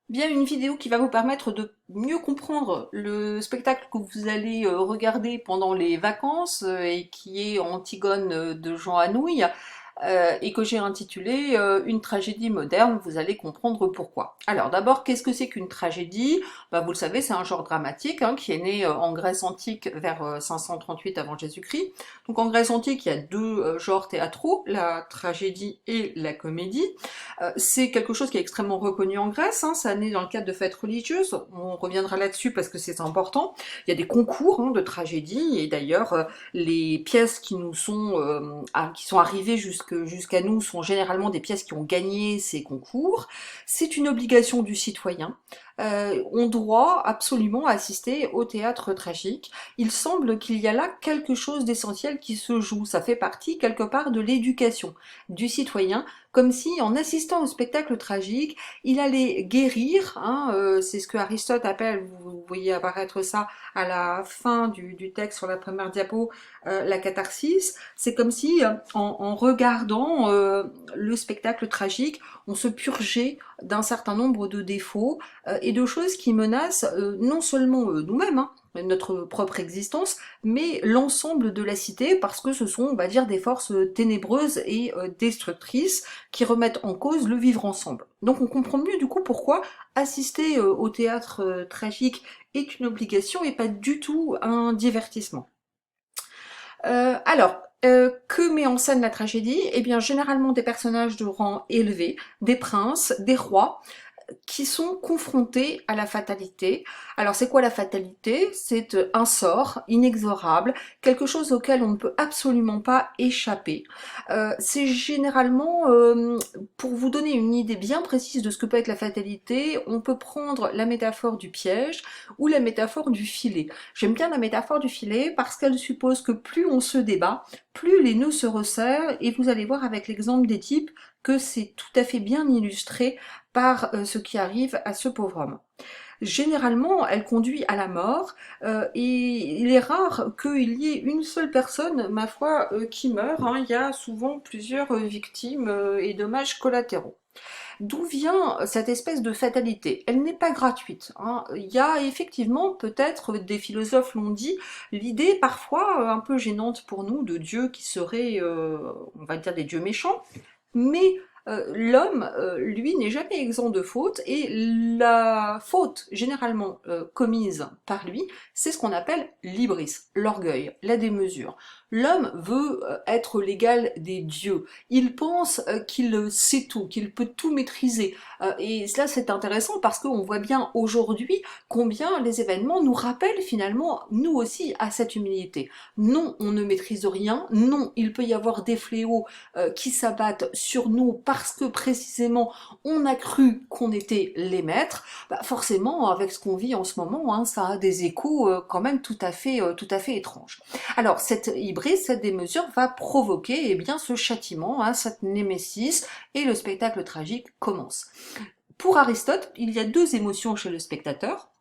Bien une vidéo qui va vous permettre de mieux comprendre le spectacle que vous allez regarder pendant les vacances et qui est Antigone de Jean Anouilh et que j'ai intitulé Une tragédie moderne, vous allez comprendre pourquoi. Alors d'abord, qu'est-ce que c'est qu'une tragédie? Bah, vous le savez, c'est un genre dramatique qui est né en Grèce antique vers 538 avant Jésus-Christ. Donc en Grèce antique, il y a deux genres théâtraux, la tragédie et la comédie. C'est quelque chose qui est extrêmement reconnu en Grèce, ça naît dans le cadre de fêtes religieuses, on reviendra là-dessus parce que c'est important. Il y a des concours de tragédie, et d'ailleurs les pièces qui nous sont, qui sont arrivées jusqu'à nous sont généralement des pièces qui ont gagné ces concours. C'est une obligation du citoyen. On doit absolument assister au théâtre tragique. Il semble qu'il y a là quelque chose d'essentiel qui se joue. Ça fait partie quelque part de l'éducation du citoyen, comme si en assistant au spectacle tragique, il allait guérir, c'est ce que Aristote appelle, vous voyez apparaître ça à la fin du texte sur la première diapo, la catharsis. C'est comme si en regardant le spectacle tragique, on se purgeait d'un certain nombre de défauts et de choses qui menacent non seulement nous-mêmes, notre propre existence, mais l'ensemble de la cité, parce que ce sont, on va dire, des forces ténébreuses et destructrices qui remettent en cause le vivre ensemble. Donc on comprend mieux du coup pourquoi assister au théâtre tragique est une obligation et pas du tout un divertissement. Que met en scène la tragédie? Eh bien, généralement des personnages de rang élevé, des princes, des rois, qui sont confrontés à la fatalité. Alors c'est quoi la fatalité? C'est un sort inexorable, quelque chose auquel on ne peut absolument pas échapper. C'est généralement, pour vous donner une idée bien précise de ce que peut être la fatalité, on peut prendre la métaphore du piège ou la métaphore du filet. J'aime bien la métaphore du filet parce qu'elle suppose que plus on se débat, plus les nœuds se resserrent, et vous allez voir avec l'exemple des types que c'est tout à fait bien illustré par ce qui arrive à ce pauvre homme. Généralement, elle conduit à la mort, et il est rare qu'il y ait une seule personne, ma foi, qui meurt. Il y a souvent plusieurs victimes et dommages collatéraux. D'où vient cette espèce de fatalité? Elle n'est pas gratuite. Il y a effectivement, peut-être, des philosophes l'ont dit, l'idée parfois un peu gênante pour nous de dieux qui seraient, on va dire, des dieux méchants, mais l'homme, lui, n'est jamais exempt de faute, et la faute généralement commise par lui, c'est ce qu'on appelle l'hybris, l'orgueil, la démesure. L'homme veut être l'égal des dieux. Il pense qu'il sait tout, qu'il peut tout maîtriser. Et cela, c'est intéressant parce qu'on voit bien aujourd'hui combien les événements nous rappellent finalement, nous aussi, à cette humilité. Non, on ne maîtrise rien. Non, il peut y avoir des fléaux qui s'abattent sur nous parce que précisément on a cru qu'on était les maîtres. Bah forcément, avec ce qu'on vit en ce moment, ça a des échos quand même tout à fait étranges. Alors cette hybris, cette démesure va provoquer bien ce châtiment, cette némésis, et le spectacle tragique commence. Pour Aristote, il y a deux émotions chez le spectateur,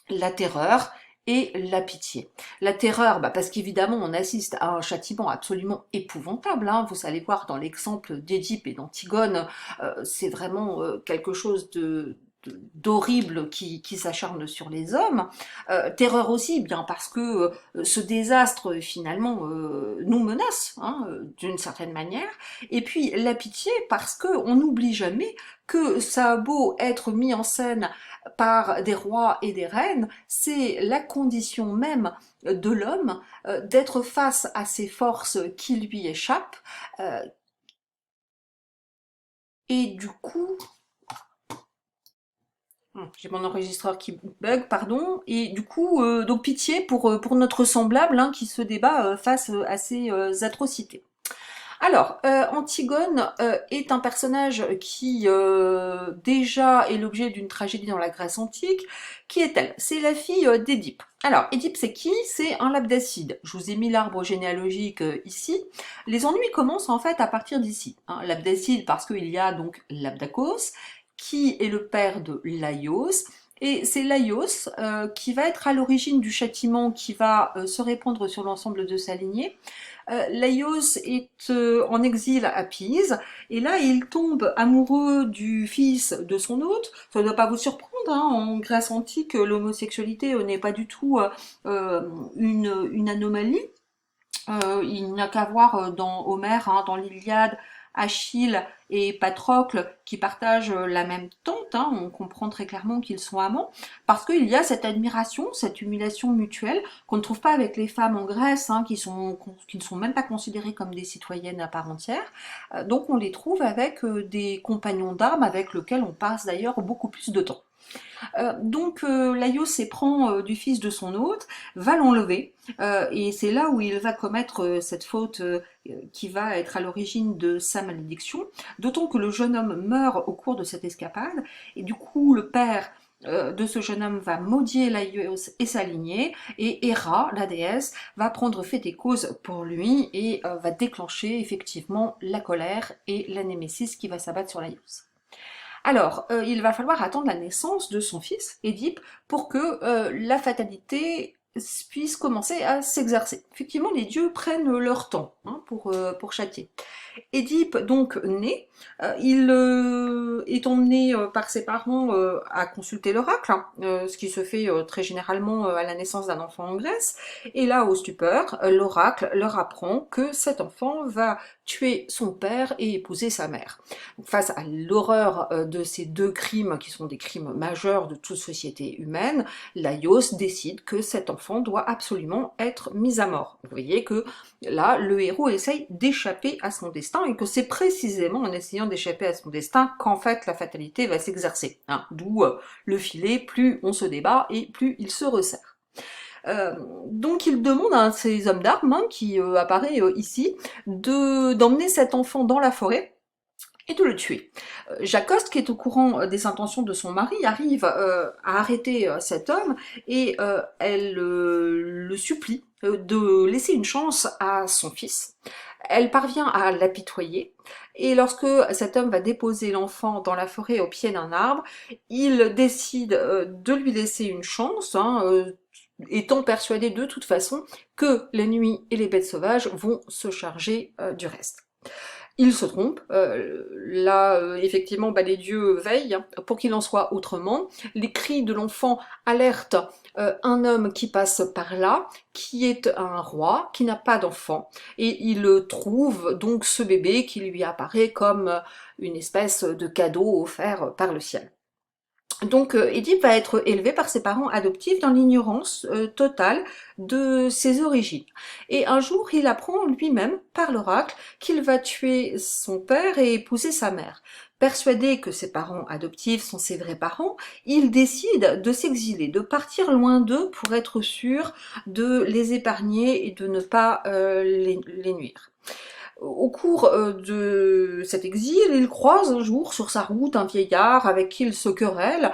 la terreur et la pitié. La terreur, parce qu'évidemment on assiste à un châtiment absolument épouvantable, vous allez voir dans l'exemple d'Édipe et d'Antigone, c'est vraiment quelque chose d'horrible qui s'acharne sur les hommes. Terreur aussi, bien parce que ce désastre finalement nous menace, d'une certaine manière. Et puis la pitié parce que on n'oublie jamais que ça a beau être mis en scène par des rois et des reines, c'est la condition même de l'homme d'être face à ces forces qui lui échappent. euh, et du coup, j'ai mon enregistreur qui bug, pardon, et du coup, donc pitié pour notre semblable qui se débat face à ces atrocités. Alors, Antigone est un personnage qui déjà est l'objet d'une tragédie dans la Grèce antique. Qui est-elle? C'est la fille d'Édipe. Alors, Édipe, c'est qui? C'est un Labdacide. Je vous ai mis l'arbre généalogique ici. Les ennuis commencent en fait à partir d'ici. Labdacide parce qu'il y a donc Labdakos, qui est le père de Laios, Et c'est Laios qui va être à l'origine du châtiment qui va se répandre sur l'ensemble de sa lignée. Laios est en exil à Pise, et là il tombe amoureux du fils de son hôte. Ça ne doit pas vous surprendre, hein, en Grèce antique, l'homosexualité n'est pas du tout une anomalie. Il n'a qu'à voir dans Homère, hein, dans l'Iliade, Achille et Patrocle qui partagent la même tente, hein, on comprend très clairement qu'ils sont amants, parce qu'il y a cette admiration, cette humiliation mutuelle qu'on ne trouve pas avec les femmes en Grèce, hein, qui ne sont même pas considérées comme des citoyennes à part entière. Donc on les trouve avec des compagnons d'armes avec lesquels on passe d'ailleurs beaucoup plus de temps. Laios s'éprend du fils de son hôte, va l'enlever, et c'est là où il va commettre cette faute qui va être à l'origine de sa malédiction, d'autant que le jeune homme meurt au cours de cette escapade, et du coup le père de ce jeune homme va maudire Laios et sa lignée, et Héra, la déesse, va prendre fait et cause pour lui, et va déclencher effectivement la colère et la némésis qui va s'abattre sur Laios. Alors, il va falloir attendre la naissance de son fils, Édipe, pour que la fatalité puisse commencer à s'exercer. Effectivement, les dieux prennent leur temps, hein, pour châtier. Édipe, donc, né, il est emmené par ses parents à consulter l'oracle, hein, ce qui se fait très généralement à la naissance d'un enfant en Grèce. Et là, au stupeur, l'oracle leur apprend que cet enfant va tuer son père et épouser sa mère. Donc, face à l'horreur de ces deux crimes, qui sont des crimes majeurs de toute société humaine, Laios décide que cet enfant doit absolument être mis à mort. Vous voyez que là, le héros essaye d'échapper à son destin, et que c'est précisément en essayant d'échapper à son destin qu'en fait la fatalité va s'exercer. Hein, d'où le filet, plus on se débat et plus il se resserre. Donc il demande à un de ces hommes d'armes, hein, qui apparaît ici, d'emmener cet enfant dans la forêt et de le tuer. Jacoste, qui est au courant des intentions de son mari, arrive à arrêter cet homme, et elle le supplie de laisser une chance à son fils. Elle parvient à l'apitoyer, et lorsque cet homme va déposer l'enfant dans la forêt au pied d'un arbre, il décide de lui laisser une chance, hein, étant persuadé de toute façon que la nuit et les bêtes sauvages vont se charger du reste. Il se trompe, là effectivement les dieux veillent, hein, pour qu'il en soit autrement. Les cris de l'enfant alertent un homme qui passe par là, qui est un roi, qui n'a pas d'enfant, et il trouve donc ce bébé qui lui apparaît comme une espèce de cadeau offert par le ciel. Donc Édipe va être élevé par ses parents adoptifs dans l'ignorance totale de ses origines. Et un jour, il apprend lui-même, par l'oracle, qu'il va tuer son père et épouser sa mère. Persuadé que ses parents adoptifs sont ses vrais parents, il décide de s'exiler, de partir loin d'eux pour être sûr de les épargner et de ne pas les nuire. Au cours de cet exil, il croise un jour sur sa route un vieillard avec qui il se querelle,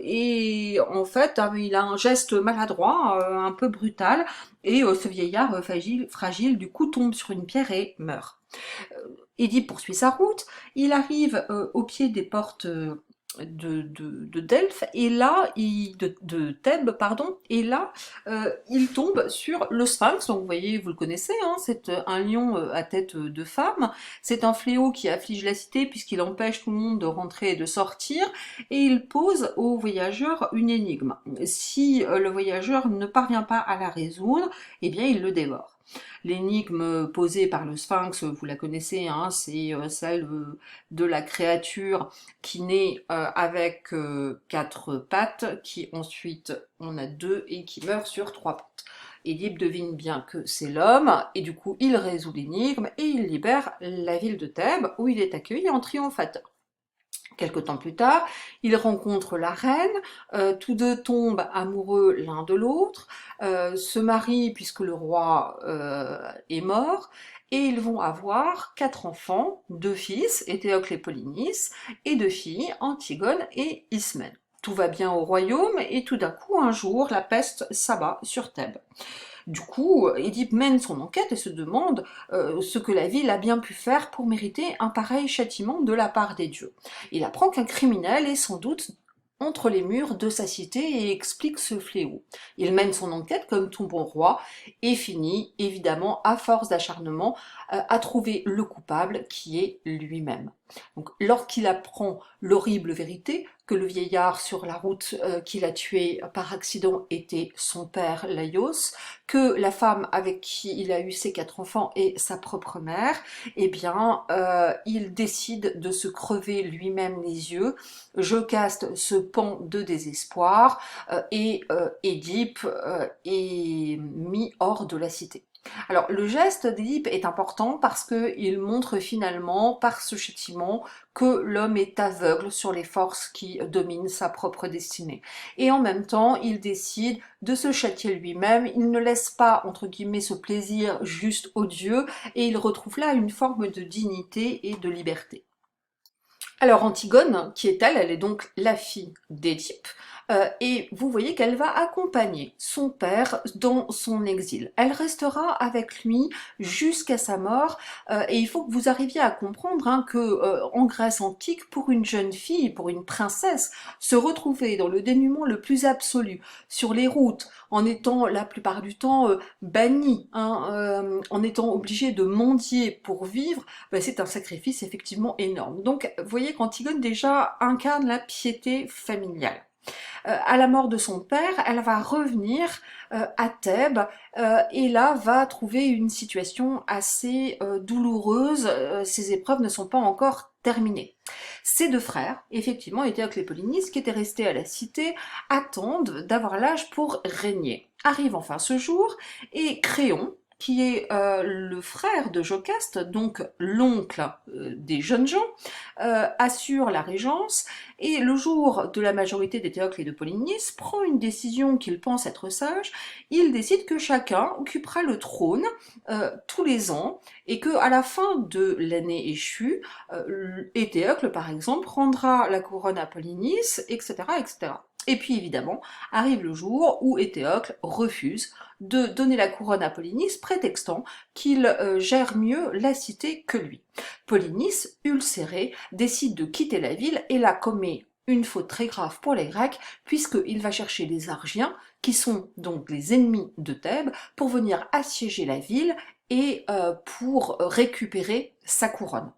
et en fait il a un geste maladroit, un peu brutal, et ce vieillard fragile du coup tombe sur une pierre et meurt. Édipe poursuit sa route, il arrive au pied des portes de Delphes, et là, de Thèbes, pardon, et là, il tombe sur le Sphinx. Donc vous voyez, vous le connaissez, hein, c'est un lion à tête de femme, c'est un fléau qui afflige la cité puisqu'il empêche tout le monde de rentrer et de sortir, et il pose au voyageur une énigme. Si le voyageur ne parvient pas à la résoudre, eh bien il le dévore. L'énigme posée par le Sphinx, vous la connaissez, hein, c'est celle de la créature qui naît avec 4 pattes, qui ensuite en a 2 et qui meurt sur 3 pattes. Édipe devine bien que c'est l'homme, et du coup il résout l'énigme et il libère la ville de Thèbes, où il est accueilli en triomphateur. Quelque temps plus tard, il rencontre la reine, tous deux tombent amoureux l'un de l'autre, se marient puisque le roi est mort, et ils vont avoir 4 enfants, 2 fils, Éthéocle et Polynice, et 2 filles, Antigone et Ismène. Tout va bien au royaume, et tout d'un coup, un jour, la peste s'abat sur Thèbes. Du coup, Édipe mène son enquête et se demande ce que la ville a bien pu faire pour mériter un pareil châtiment de la part des dieux. Il apprend qu'un criminel est sans doute entre les murs de sa cité et explique ce fléau. Il mène son enquête comme tout bon roi et finit, évidemment, à force d'acharnement, à trouver le coupable qui est lui-même. Donc, lorsqu'il apprend l'horrible vérité, que le vieillard sur la route qui l'a tué par accident était son père Laios, que la femme avec qui il a eu ses 4 enfants est sa propre mère, eh bien, il décide de se crever lui-même les yeux. Jocaste se pend de désespoir et Édipe est mis hors de la cité. Alors, le geste d'Édipe est important parce qu'il montre finalement, par ce châtiment, que l'homme est aveugle sur les forces qui dominent sa propre destinée. Et en même temps, il décide de se châtier lui-même, il ne laisse pas, entre guillemets, ce plaisir juste odieux, et il retrouve là une forme de dignité et de liberté. Alors Antigone, qui est-elle? Elle est donc la fille d'Édipe, et vous voyez qu'elle va accompagner son père dans son exil. Elle restera avec lui jusqu'à sa mort, et il faut que vous arriviez à comprendre que en Grèce antique, pour une jeune fille, pour une princesse, se retrouver dans le dénuement le plus absolu, sur les routes, en étant la plupart du temps bannie, en étant obligée de mendier pour vivre, ben, c'est un sacrifice effectivement énorme. Donc vous voyez qu'Antigone déjà incarne la piété familiale. À la mort de son père, elle va revenir à Thèbes et là va trouver une situation assez douloureuse. Ces épreuves ne sont pas encore terminées. Ses 2 frères, effectivement, Étéocle et Polynice, qui étaient restés à la cité, attendent d'avoir l'âge pour régner. Arrive enfin ce jour et Créon, qui est le frère de Jocaste, donc l'oncle des jeunes gens, assure la régence, et le jour de la majorité d'Étéocle et de Polynice, prend une décision qu'il pense être sage. Il décide que chacun occupera le trône tous les ans, et que à la fin de l'année échue, Étéocle, par exemple, rendra la couronne à Polynice, etc., etc. Et puis évidemment, arrive le jour où Étéocle refuse de donner la couronne à Polynice, prétextant qu'il gère mieux la cité que lui. Polynice, ulcéré, décide de quitter la ville et là commet une faute très grave pour les Grecs, puisqu'il va chercher les Argiens, qui sont donc les ennemis de Thèbes, pour venir assiéger la ville et pour récupérer sa couronne.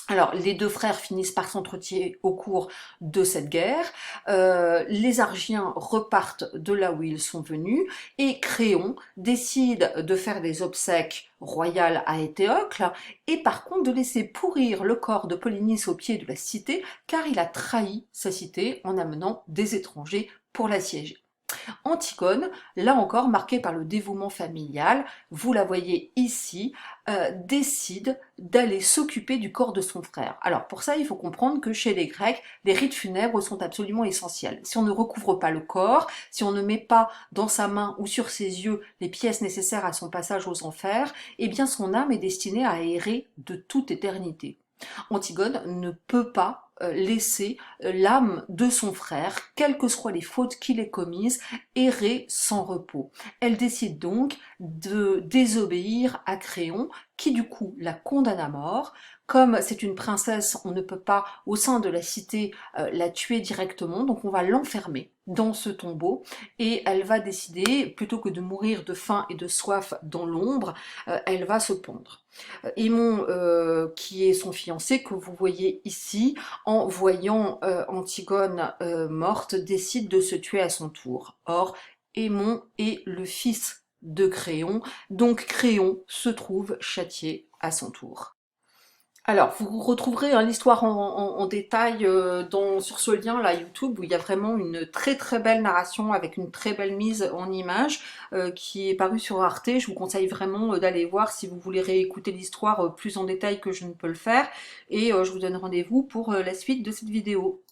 Alors, les 2 frères finissent par s'entretuer au cours de cette guerre, les Argiens repartent de là où ils sont venus, et Créon décide de faire des obsèques royales à Étéocle, et par contre de laisser pourrir le corps de Polynice au pied de la cité, car il a trahi sa cité en amenant des étrangers pour l'assiéger. Antigone, là encore marquée par le dévouement familial, vous la voyez ici, décide d'aller s'occuper du corps de son frère. Alors pour ça, il faut comprendre que chez les Grecs, les rites funèbres sont absolument essentiels. Si on ne recouvre pas le corps, si on ne met pas dans sa main ou sur ses yeux les pièces nécessaires à son passage aux enfers, eh bien son âme est destinée à errer de toute éternité. Antigone ne peut pas laisser l'âme de son frère, quelles que soient les fautes qu'il ait commises, errer sans repos. Elle décide donc de désobéir à Créon, qui du coup la condamne à mort. Comme c'est une princesse, on ne peut pas, au sein de la cité, la tuer directement, donc on va l'enfermer dans ce tombeau, et elle va décider, plutôt que de mourir de faim et de soif dans l'ombre, elle va se pendre. Aimon, qui est son fiancé, que vous voyez ici, en voyant Antigone morte, décide de se tuer à son tour. Or, Aimon est le fils de Créon, donc Créon se trouve châtié à son tour. Alors, vous retrouverez l'histoire en détail sur ce lien là YouTube où il y a vraiment une très très belle narration avec une très belle mise en image qui est parue sur Arte. Je vous conseille vraiment d'aller voir si vous voulez réécouter l'histoire plus en détail que je ne peux le faire. Et je vous donne rendez-vous pour la suite de cette vidéo.